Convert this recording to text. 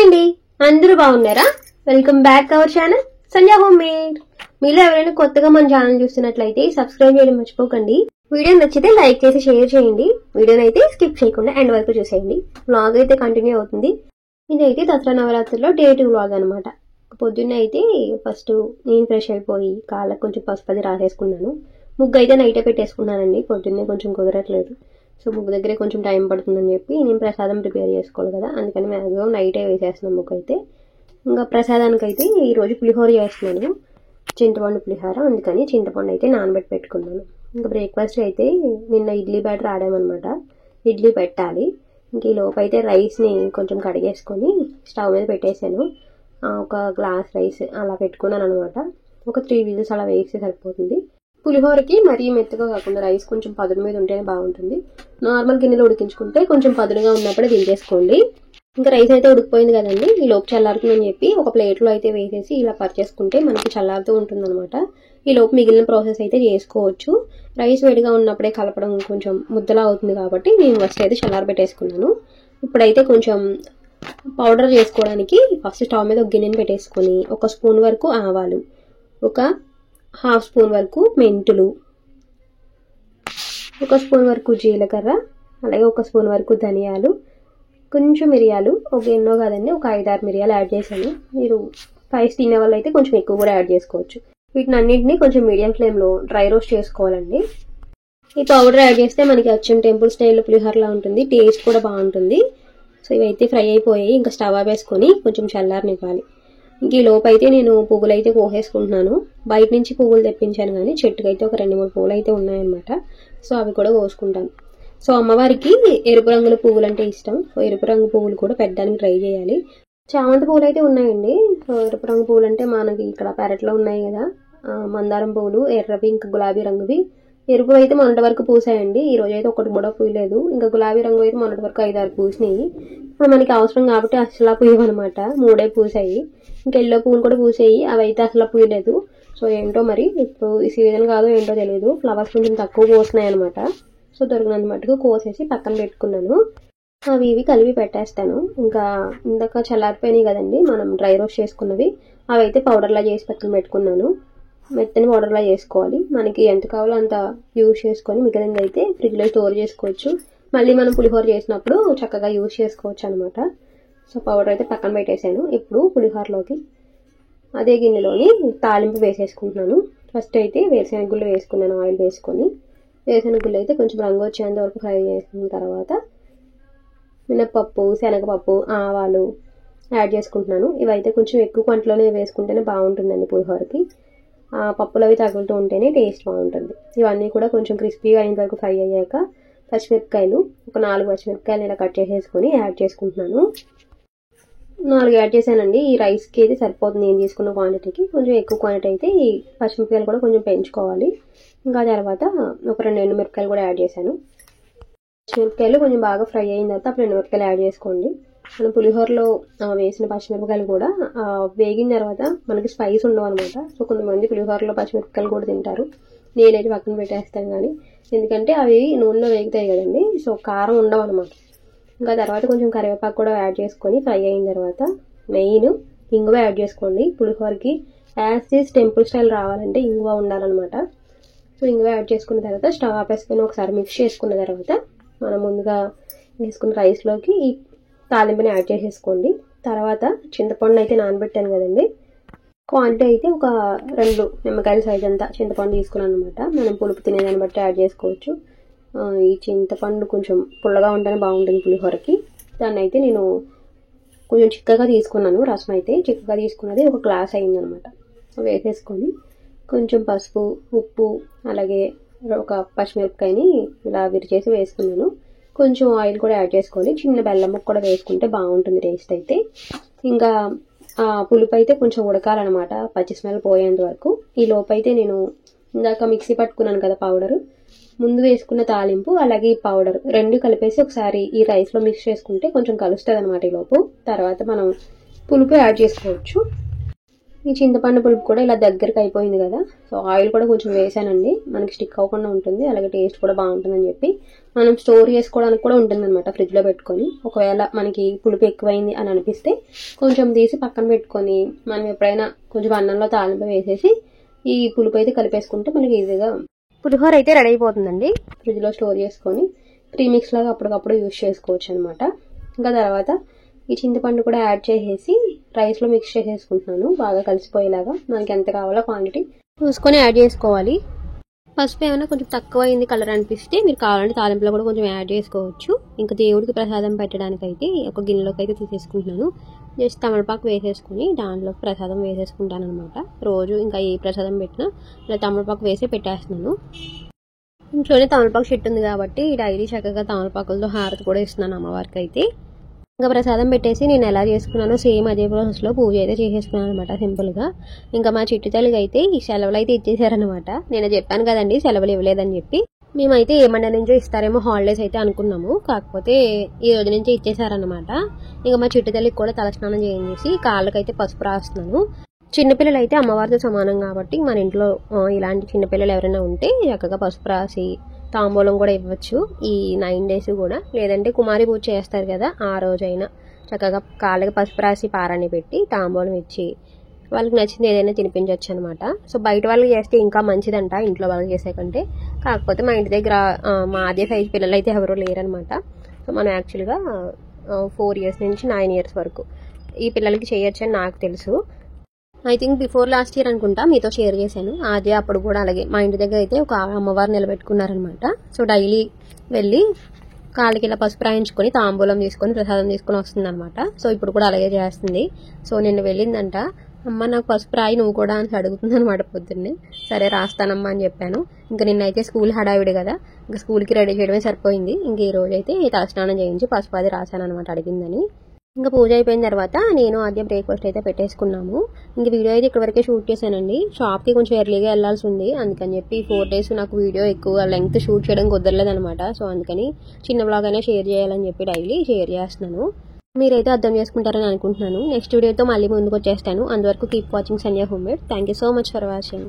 అండి, అందరూ బాగున్నారా? Welcome back our channel Sandhya home made. మీలో ఎవరైనా కొత్తగా మన ఛానల్ చూస్తున్నట్లయితే సబ్స్క్రైబ్ చేయడం మర్చిపోకండి. వీడియో నచ్చితే లైక్ చేసి షేర్ చేయండి. వీడియోని అయితే స్కిప్ చేయకుండా ఎండ్ వరకు చూసేయండి. వ్లాగ్ అయితే కంటిన్యూ అవుతుంది. ఇదైతే దసరా నవరాత్రిలో డే 2 వ్లాగ్ అనమాట. పొద్దున్న అయితే ఫస్ట్ నేను ఫ్రెష్ అయిపోయి కాళ్ళకు కొంచెం పసుపది రాసేసుకున్నాను. ముగ్గు అయితే నైటే పెట్టేసుకున్నానండి. పొద్దున్నే కొంచెం కుదరట్లేదు. సో ముగ్గు దగ్గరే కొంచెం టైం పడుతుందని చెప్పి నేను ప్రసాదం ప్రిపేర్ చేసుకోవాలి కదా, అందుకని మ్యాక్సిమం నైటే వేసేస్తున్నాను ముగ్గు అయితే. ఇంకా ప్రసాదానికి అయితే ఈరోజు పులిహోర చేస్తున్నాను, చింతపండు పులిహోర. అందుకని చింతపండు అయితే నానబెట్టి పెట్టుకున్నాను. ఇంకా బ్రేక్ఫాస్ట్ అయితే నిన్న ఇడ్లీ బ్యాటర్ ఆడామన్నమాట, ఇడ్లీ పెట్టాలి. ఇంక ఈ లోపు అయితే రైస్ని కొంచెం కడిగేసుకొని స్టవ్ మీద పెట్టేశాను. ఒక గ్లాస్ రైస్ అలా పెట్టుకున్నాను అనమాట. ఒక 3 విజిల్స్ అలా వేస్తే సరిపోతుంది. పులిహోరకి మరీ మెత్తగా కాకుండా రైస్ కొంచెం పదును మీద ఉంటేనే బాగుంటుంది. నార్మల్ గిన్నెలో ఉడికించుకుంటే కొంచెం పదునుగా ఉన్నప్పుడే దించేసుకోండి. ఇంకా రైస్ అయితే ఉడికిపోయింది కదండి, ఈ లోపు చల్లారుతుందని చెప్పి ఒక ప్లేట్లో అయితే వేసేసి ఇలా పరిచేసుకుంటే మనకి చల్లారుతూ ఉంటుంది అనమాట. ఈ లోపు మిగిలిన ప్రాసెస్ అయితే చేసుకోవచ్చు. రైస్ వేడిగా ఉన్నప్పుడే కలపడం కొంచెం ముద్దలా అవుతుంది కాబట్టి నేను ఫస్ట్ అయితే చల్లారి పెట్టేసుకున్నాను. ఇప్పుడైతే కొంచెం పౌడర్ చేసుకోవడానికి ఫస్ట్ స్టవ్ మీద ఒక గిన్నెని పెట్టేసుకొని 1 స్పూన్ వరకు ఆవాలు, ఒక 1/2 స్పూన్ వరకు మెంతులు, 1 స్పూన్ వరకు జీలకర్ర, అలాగే 1 స్పూన్ వరకు ధనియాలు, కొంచెం మిరియాలు, ఒక ఎన్నో కాదండి ఒక 5-6 మిరియాలు యాడ్ చేశాను. మీరు స్పైస్ తినే వాళ్ళు అయితే కొంచెం ఎక్కువ కూడా యాడ్ చేసుకోవచ్చు. వీటిని అన్నింటినీ కొంచెం మీడియం ఫ్లేమ్లో డ్రై రోస్ట్ చేసుకోవాలండి. ఈ పౌడర్ యాడ్ చేస్తే మనకి అచ్చం టెంపుల్ స్టైల్లో పులిహోరలా ఉంటుంది, టేస్ట్ కూడా బాగుంటుంది. సో ఇవైతే ఫ్రై అయిపోయాయి. ఇంకా స్టవ్ ఆపేసుకొని కొంచెం చల్లారనివ్వాలి. ఇంక ఈ లోపు అయితే నేను పువ్వులు అయితే కోసేసుకుంటున్నాను. బయట నుంచి పువ్వులు తెప్పించాను కానీ చెట్టుకైతే ఒక 2-3 పువ్వులు అయితే ఉన్నాయన్నమాట. సో అవి కూడా కోసుకుంటాను. సో అమ్మవారికి ఎరుపు రంగుల పువ్వులు అంటే ఇష్టం. సో ఎరుపు రంగు పువ్వులు కూడా పెట్టడానికి ట్రై చేయాలి. చామంతి పువ్వులు అయితే ఉన్నాయండి. సో ఎరుపు రంగు పువ్వులు అంటే మనకి ఇక్కడ పెరట్లో ఉన్నాయి కదా, మందారం పువ్వులు ఎర్రవి ఇంకా గులాబీ రంగువి. ఎరుపు అయితే మొన్నటి వరకు పూసాయండి, ఈ రోజు అయితే ఒకటి కూడా పూయలేదు. ఇంకా గులాబీ రంగు అయితే మొన్నటి వరకు 5-6 పూసినాయి. ఇప్పుడు మనకి అవసరం కాబట్టి అసలు పూయవన్నమాట, 3 పూసాయి. ఇంకా ఎల్లో పువ్వులు కూడా పూసాయి, అవి అయితే అసలు పూయలేదు. సో ఏంటో మరి ఇప్పుడు ఈ సీజన్ కాదో ఏంటో తెలియదు, ఫ్లవర్స్ కొంచెం తక్కువ పూస్తున్నాయి అనమాట. సో దొరికినంత మట్టుకు కోసేసి పక్కన పెట్టుకున్నాను. అవి ఇవి కలిపి పెట్టేస్తాను. ఇంకా ఇందాక చల్లారిపోయినాయి కదండి మనం డ్రై రోస్ట్ చేసుకున్నవి, అవి అయితే పౌడర్లా చేసి పక్కన పెట్టుకున్నాను. మెత్తని పౌడర్లా చేసుకోవాలి. మనకి ఎంత కావాలో అంత యూజ్ చేసుకొని మిగిలింది అయితే ఫ్రిడ్జ్లో స్టోర్ చేసుకోవచ్చు. మళ్ళీ మనం పులిహోర చేసినప్పుడు చక్కగా యూజ్ చేసుకోవచ్చు అనమాట. సో పౌడర్ అయితే పక్కన పెట్టేశాను. ఇప్పుడు పులిహోరలోకి అదే గిన్నెలోని తాలింపు వేసేసుకుంటున్నాను. ఫస్ట్ అయితే వేరుశెనగ గుళ్ళు వేసుకున్నాను, ఆయిల్ వేసుకొని. వేరుశెనగ గుళ్ళు అయితే కొంచెం రంగు వచ్చేంత వరకు ఫ్రై చేసుకున్న తర్వాత మినప్పప్పు, శనగపప్పు, ఆవాలు యాడ్ చేసుకుంటున్నాను. ఇవైతే కొంచెం ఎక్కువ క్వాంటిటీలోనే వేసుకుంటేనే బాగుంటుందండి పులిహోరకి. పప్పులు అవి తగులుతూ ఉంటేనే టేస్ట్ బాగుంటుంది. ఇవన్నీ కూడా కొంచెం క్రిస్పీగా అయిన వరకు ఫ్రై అయ్యాక పచ్చిమిరపకాయలు, ఒక 4 పచ్చిమిరపకాయలు ఇలా కట్ చేసేసుకొని యాడ్ చేసుకుంటున్నాను. 4 యాడ్ చేశానండి. ఈ రైస్కి అయితే సరిపోతుంది నేను తీసుకున్న క్వాంటిటీకి. కొంచెం ఎక్కువ క్వాంటిటీ అయితే ఈ పచ్చిమిరపకాయలు కూడా కొంచెం పెంచుకోవాలి. ఇంకా తర్వాత ఒక 2 ఎండుమిరపకాయలు కూడా యాడ్ చేశాను. పచ్చిమిరపకాయలు కొంచెం బాగా ఫ్రై అయిన తర్వాత అప్పుడు ఎండుమిరపకాయలు యాడ్ చేసుకోండి. మనం పులిహోరలో వేసిన పచ్చిమిరపకాయలు కూడా వేగిన తర్వాత మనకి స్పైస్ ఉండవు అనమాట. సో కొంతమంది పులిహోరలో పచ్చిమిరపకాయలు కూడా తింటారు, నేనైతే పక్కన పెట్టేస్తాను కానీ, ఎందుకంటే అవి నూనెలో వేగుతాయి కదండి, సో కారం ఉండవు అనమాట. ఇంకా తర్వాత కొంచెం కరివేపాకు కూడా యాడ్ చేసుకొని ఫ్రై అయిన తర్వాత మెయిన్ ఇంగువ యాడ్ చేసుకోండి. పులిహోరకి యాజ్ టెంపుల్ స్టైల్ రావాలంటే ఇంగువ ఉండాలన్నమాట. సో ఇంగువ యాడ్ చేసుకున్న తర్వాత స్టవ్ ఆపేసుకొని ఒకసారి మిక్స్ చేసుకున్న తర్వాత మనం ముందుగా వేసుకున్న రైస్లోకి ఈ తాలింపుని యాడ్ చేసేసుకోండి. తర్వాత చింతపండు అయితే నానబెట్టాను కదండి, క్వాంటిటీ అయితే ఒక 2 నిమ్మకాయల సైజ్ అంతా చింతపండు తీసుకున్నాను అనమాట. మనం పులుపు తినేదాన్ని బట్టి యాడ్ చేసుకోవచ్చు. ఈ చింతపండు కొంచెం పుల్లగా ఉంటేనే బాగుంటుంది పులిహోరకి. దాన్ని అయితే నేను కొంచెం చిక్కగా తీసుకున్నాను. రసం అయితే చిక్కగా తీసుకున్నది ఒక గ్లాస్ అయిందనమాట. వేసేసుకొని కొంచెం పసుపు, ఉప్పు, అలాగే ఒక పచ్చిమిరపకాయని ఇలా విరిచేసి వేసుకున్నాను. కొంచెం ఆయిల్ కూడా యాడ్ చేసుకోవాలి. చిన్న బెల్లం ముక్క కూడా వేసుకుంటే బాగుంటుంది టేస్ట్ అయితే. ఇంకా పులుపు అయితే కొంచెం ఉడకాలన్నమాట, పచ్చి స్మెల్ పోయేంత వరకు. ఈ లోపు అయితే నేను ఇందాక మిక్సీ పట్టుకున్నాను కదా పౌడరు, ముందు వేసుకున్న తాలింపు అలాగే ఈ పౌడర్ 2 కలిపేసి ఒకసారి ఈ రైస్లో మిక్స్ చేసుకుంటే కొంచెం కలుస్తుంది అనమాట ఈ లోపు. తర్వాత మనం పులుపు యాడ్ చేసుకోవచ్చు. ఈ చింతపండు పులుపు కూడా ఇలా దగ్గరికి అయిపోయింది కదా. సో ఆయిల్ కూడా కొంచెం వేసానండి, మనకి స్టిక్ అవ్వకుండా ఉంటుంది, అలాగే టేస్ట్ కూడా బాగుంటుందని చెప్పి. మనం స్టోర్ చేసుకోవడానికి కూడా ఉంటుంది అనమాట ఫ్రిడ్జ్లో పెట్టుకొని. ఒకవేళ మనకి పులుపు ఎక్కువైంది అని అనిపిస్తే కొంచెం తీసి పక్కన పెట్టుకొని మనం ఎప్పుడైనా కొంచెం అన్నంలో తాలింపు వేసేసి ఈ పులుపు అయితే కలిపేసుకుంటే మనకి ఈజీగా పులిహోర అయితే రెడీ అయిపోతుందండి. ఫ్రిడ్జ్లో స్టోర్ చేసుకొని ప్రీమిక్స్ లాగా అప్పటికప్పుడు యూజ్ చేసుకోవచ్చు అనమాట. ఇంకా తర్వాత ఈ చింతపండు కూడా యాడ్ చేసేసి రైస్లో మిక్స్ చేసేసుకుంటున్నాను, బాగా కలిసిపోయేలాగా. మనకి ఎంత కావాలో క్వాంటిటీ చూసుకొని యాడ్ చేసుకోవాలి. పసుపు ఏమైనా కొంచెం తక్కువ అయింది కలర్ అనిపిస్తే మీరు కావాలంటే తాలింపులో కూడా కొంచెం యాడ్ చేసుకోవచ్చు. ఇంకా దేవుడికి ప్రసాదం పెట్టడానికి అయితే ఒక గిన్నెలోకి అయితే తీసేసుకుంటున్నాను. జస్ట్ తమలపాకు వేసేసుకుని దాంట్లోకి ప్రసాదం వేసేసుకుంటాను అనమాట. రోజు ఇంకా ఏ ప్రసాదం పెట్టినా ఇలా తమలపాకు వేసి పెట్టేస్తున్నాను. ఇంట్లోనే తమలపాకు చెట్టు ఉంది కాబట్టి డైలీ చక్కగా తమలపాకులతో హారతి కూడా ఇస్తున్నాను అమ్మవారికి అయితే. ఇంకా ప్రసాదం పెట్టేసి నేను ఎలా చేసుకున్నానో సేమ్ అదే ప్రాసెస్లో పూజ అయితే చేసేసుకున్నాను అనమాట సింపుల్గా. ఇంకా మా చిట్టి తల్లికి అయితే ఈ సెలవులు అయితే ఇచ్చేసారనమాట. నేను చెప్పాను కదండి సెలవులు ఇవ్వలేదని చెప్పి. మేమైతే ఏ మండే నుంచో ఇస్తారేమో హాలిడేస్ అయితే అనుకున్నాము, కాకపోతే ఈ రోజు నుంచి ఇచ్చేసారనమాట. ఇంకా మా చిట్టి తల్లికి కూడా తలస్నానం చేయించేసి కాళ్ళకైతే పసుపు రాస్తున్నాను. చిన్నపిల్లలు అయితే అమ్మవారితో సమానం కాబట్టి మన ఇంట్లో ఇలాంటి చిన్నపిల్లలు ఎవరైనా ఉంటే చక్కగా పసుపు రాసి తాంబూలం కూడా ఇవ్వచ్చు ఈ 9 days కూడా. లేదంటే కుమారి పూజ చేస్తారు కదా ఆ రోజైనా చక్కగా కాళ్ళకి పసుపు రాసి పారాన్ని పెట్టి తాంబూలం ఇచ్చి వాళ్ళకి నచ్చింది ఏదైనా తినిపించవచ్చు అనమాట. సో బయట వాళ్ళకి చేస్తే ఇంకా మంచిదంట ఇంట్లో వాళ్ళకి చేసే కంటే. కాకపోతే మా ఇంటి దగ్గర మా అదే సైజ్ పిల్లలు అయితే ఎవరూ లేరనమాట. సో మనం యాక్చువల్గా 4 years నుంచి 9 years వరకు ఈ పిల్లలకి చేయొచ్చు అని నాకు తెలుసు. I think before last year అనుకుంటా మీతో షేర్ చేశాను. అదే అప్పుడు కూడా అలాగే మా ఇంటి దగ్గర అయితే ఒక అమ్మవారు నిలబెట్టుకున్నారనమాట. సో డైలీ వెళ్ళి కాళ్ళకి ఇలా పసుపు రాయించుకొని తాంబూలం తీసుకొని ప్రసాదం తీసుకొని వస్తుంది అనమాట. సో ఇప్పుడు కూడా అలాగే చేస్తుంది. సో నిన్న వెళ్ళిందంట, అమ్మ నాకు పసుపు రాయి నువ్వు కూడా అని అడుగుతుంది అనమాట పొద్దున్నే. సరే రాస్తానమ్మా అని చెప్పాను. ఇంకా నిన్నైతే స్కూల్ హడావిడి కదా, ఇంకా స్కూల్కి రెడీ చేయడమే సరిపోయింది. ఇంకా ఈ రోజు అయితే తలస్నానం చేయించి పసుపు అది రాశాను అనమాట అడిగిందని. ఇంకా పూజ అయిపోయిన తర్వాత నేను ఆద్య బ్రేక్ఫాస్ట్ అయితే పెట్టేసుకున్నాము. ఇంక వీడియో అయితే ఇక్కడ వరకే షూట్ చేశానండి. షాప్కి కొంచెం ఎర్లీగా వెళ్ళాల్సి ఉంది, అందుకని చెప్పి 4 days నాకు వీడియో ఎక్కువ లెంగ్త్ షూట్ చేయడం కుదరలేదనమాట. సో అందుకని చిన్న బ్లాగ్ అయినా షేర్ చేయాలని చెప్పి డైలీ షేర్ చేస్తున్నాను. మీరైతే అర్థం చేసుకుంటారని అనుకుంటున్నాను. నెక్స్ట్ వీడియోతో మళ్ళీ ముందుకు వచ్చేస్తాను. అందువరకు keep watching Sandhya home made. Thank you so much for watching.